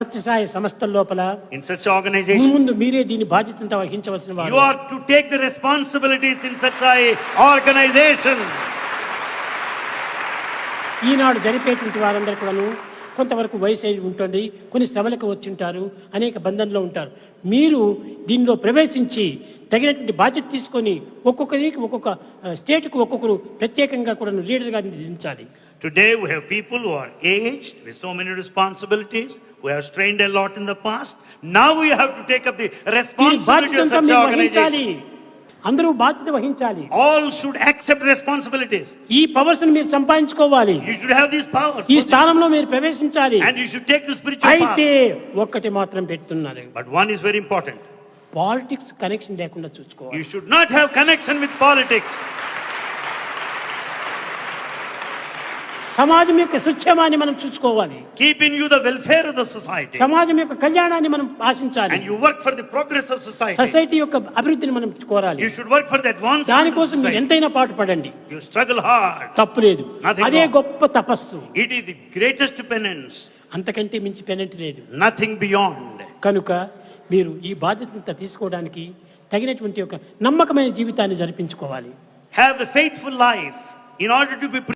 సత్యసాయి సంస్థల లోపల in such organization, ముందు మీరే దీని బాధ్యతను వహించవలసిన వారు. you are to take the responsibilities in such a organization. ఈనాడు జరిపేటువంటి వారందరూ కూడాను కొంతవరకు వయసు అయి ఉంటుంది, కొన్ని శ్రమలకు వచ్చి ఉంటారు, అనేక బంధంలో ఉంటారు. మీరు దీనిలో ప్రవేశించి తగినటువంటి బాధ్యత తీసుకొని ఒక్కొక్కరికి ఒక్కొక్క స్టేట్కు ఒక్కొక్కరు ప్రత్యేకంగా కూడా లీడర్గా నియమించాలి. Today we have people who are aged with so many responsibilities, who have strained a lot in the past. Now we have to take up the responsibility of such organization. అందరూ బాధ్యత వహించాలి. All should accept responsibilities. ఈ powers మీరు సంపాదించుకోవాలి. You should have these powers. ఈ స్థానంలో మీరు ప్రవేశించాలి. And you should take the spiritual power. అయితే ఒక్కటి మాత్రం పెడుతున్నారు. But one is very important. Politics connection లేకుండా చూసుకోవాలి. You should not have connection with politics. సమాజం యొక్క సుక్షేమాన్ని మనం చూసుకోవాలి. Keep in you the welfare of the society. సమాజం యొక్క కళ్యాణాన్ని మనం ఆశించాలి. And you work for the progress of society. Society యొక్క అభివృద్ధిని మనం కోరాలి. You should work for the advancement. దానికోసం మీరు ఎంతైనా పాటుపడండి. You struggle hard. తప్పు లేదు. అదే గొప్ప తపస్సు. It is the greatest penance. అంతకంటే మించి పెనెంట్ లేదు. Nothing beyond. కనుక మీరు ఈ బాధ్యతను తీసుకోవడానికి తగినటువంటి ఒక నమ్మకమైన జీవితాన్ని జరిపించుకోవాలి. Have a faithful life in order to be